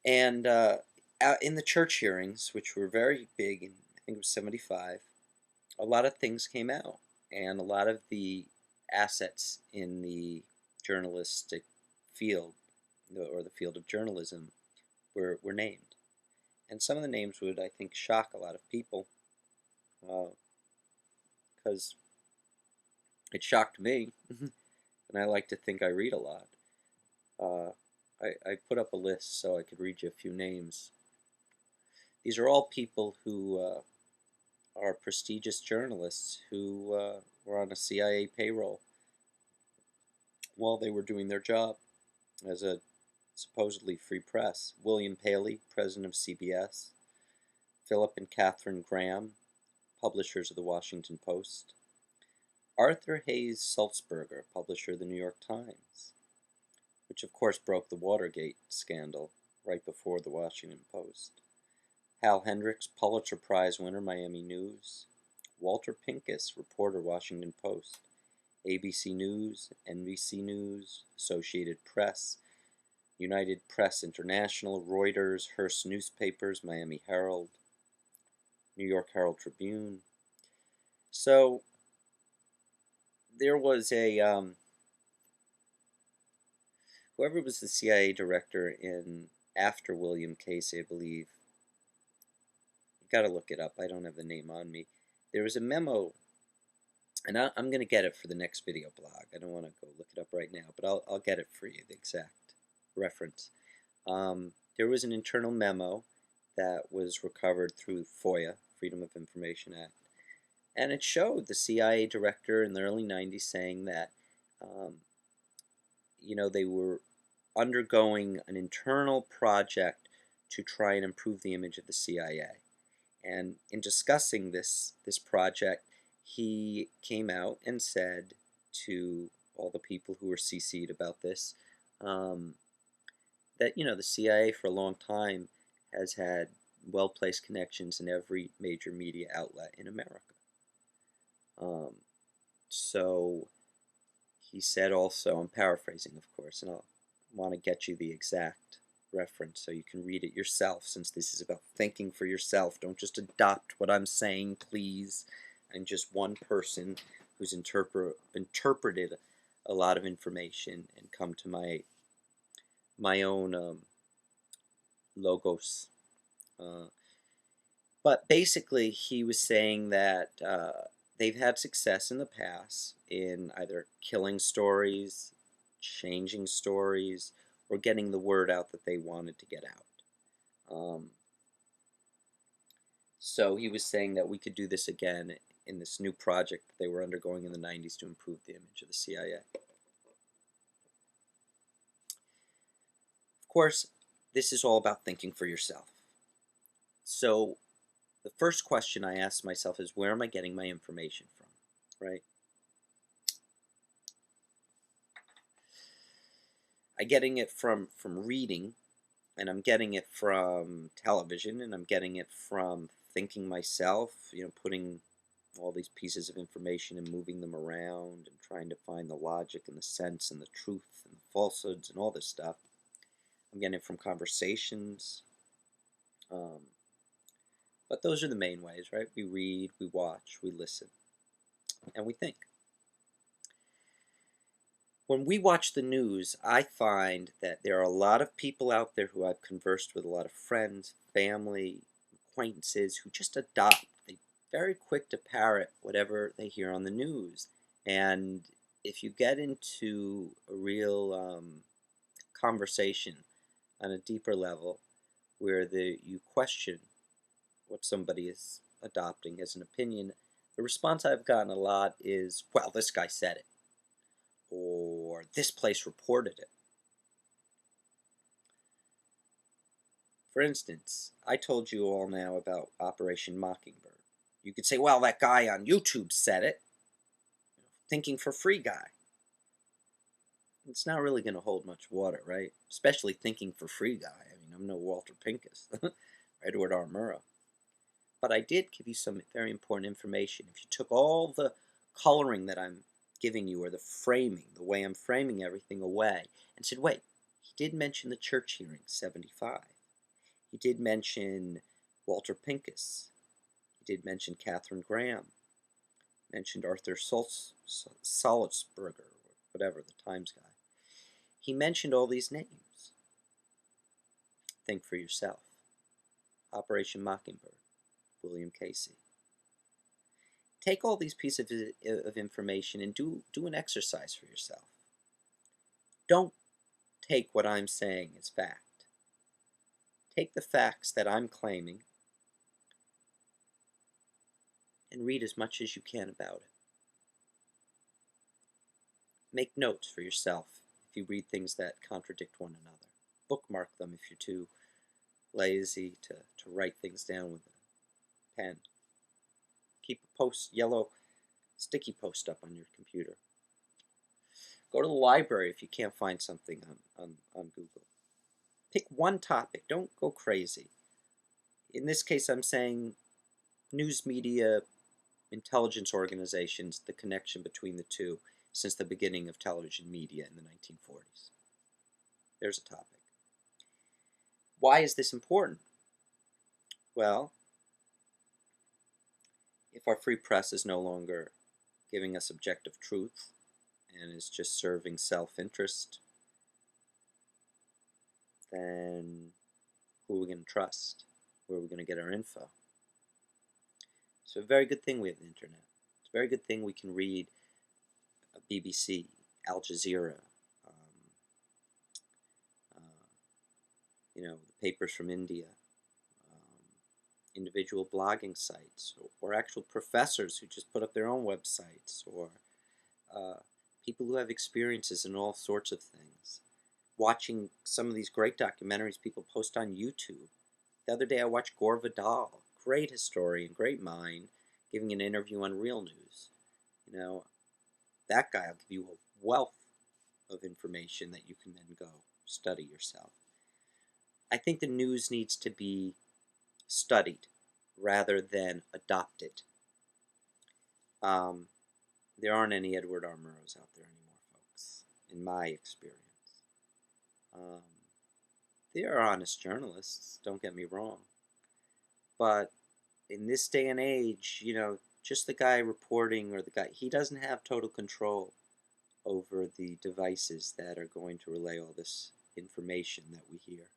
And out in the church hearings, which were very big, in I think it was 75, a lot of things came out, and a lot of the assets in the journalistic field, or the field of journalism, were named. And some of the names would, I think, shock a lot of people, because it shocked me, and I like to think I read a lot. Uh, I put up a list so I could read you a few names. These are all people who are prestigious journalists who were on a CIA payroll while they were doing their job as a supposedly free press. William Paley, president of CBS. Philip and Catherine Graham, publishers of the Washington Post. Arthur Hayes Sulzberger, publisher of the New York Times, which of course broke the Watergate scandal right before the Washington Post. Hal Hendricks, Pulitzer Prize winner, Miami News. Walter Pincus, reporter, Washington Post. ABC News, NBC News, Associated Press, United Press International, Reuters, Hearst Newspapers, Miami Herald, New York Herald Tribune. So there was whoever was the CIA director in after William Casey, I believe. You got to look it up. I don't have the name on me. There was a memo, and I'm going to get it for the next video blog. I don't want to go look it up right now, but I'll get it for you, the exact reference. There was an internal memo that was recovered through FOIA, Freedom of Information Act, and it showed the CIA director in the early 90s saying that they were undergoing an internal project to try and improve the image of the CIA. And in discussing this project, he came out and said to all the people who were CC'd about this that the CIA for a long time has had well-placed connections in every major media outlet in America. So he said also, I'm paraphrasing, of course, and I'll want to get you the exact reference so you can read it yourself, since this is about thinking for yourself. Don't just adopt what I'm saying, please. I'm just one person who's interpreted a lot of information and come to my own logos. But basically, he was saying that they've had success in the past in either killing stories, changing stories, or getting the word out that they wanted to get out. So he was saying that we could do this again in this new project that they were undergoing in the 90s to improve the image of the CIA. Of course, this is all about thinking for yourself. So the first question I ask myself is, where am I getting my information from, right? I'm getting it from reading, and I'm getting it from television, and I'm getting it from thinking myself, putting all these pieces of information and moving them around and trying to find the logic and the sense and the truth and the falsehoods and all this stuff. I'm getting it from conversations. But those are the main ways, right? We read, we watch, we listen, and we think. When we watch the news, I find that there are a lot of people out there who I've conversed with, a lot of friends, family, acquaintances, who just adopt. They're very quick to parrot whatever they hear on the news. And if you get into a real conversation on a deeper level, where you question what somebody is adopting as an opinion, the response I've gotten a lot is, well, this guy said it, or this place reported it. For instance, I told you all now about Operation Mockingbird. You could say, well, that guy on YouTube said it. Thinking for free guy. It's not really going to hold much water, right? Especially thinking for free guy. I mean, I'm no Walter Pincus, Edward R. Murrow. But I did give you some very important information. If you took all the coloring that I'm giving you, or the framing, the way I'm framing everything away, and said, wait, he did mention the church hearing, 75. He did mention Walter Pincus. He did mention Katharine Graham. Mentioned Arthur Sulzberger, or whatever, the Times guy. He mentioned all these names. Think for Yourself, Operation Mockingbird, William Casey. Take all these pieces of information and do an exercise for yourself. Don't take what I'm saying as fact. Take the facts that I'm claiming and read as much as you can about it. Make notes for yourself if you read things that contradict one another. Bookmark them if you're too lazy to write things down with a pen. Keep a yellow sticky post up on your computer. Go to the library if you can't find something on Google. Pick one topic. Don't go crazy. In this case, I'm saying news media, intelligence organizations, the connection between the two since the beginning of television media in the 1940s. There's a topic. Why is this important? Well, if our free press is no longer giving us objective truth and is just serving self-interest, then who are we going to trust? Where are we going to get our info? So a very good thing we have the internet. It's a very good thing we can read BBC, Al Jazeera, the papers from India, individual blogging sites, or actual professors who just put up their own websites, or people who have experiences in all sorts of things. Watching some of these great documentaries people post on YouTube. The other day I watched Gore Vidal, great historian, great mind, giving an interview on Real News. That guy will give you a wealth of information that you can then go study yourself. I think the news needs to be studied rather than adopted. There aren't any Edward R. Murrows out there anymore, folks, in my experience. There are honest journalists, don't get me wrong. But in this day and age, just the guy reporting or the guy, he doesn't have total control over the devices that are going to relay all this information that we hear.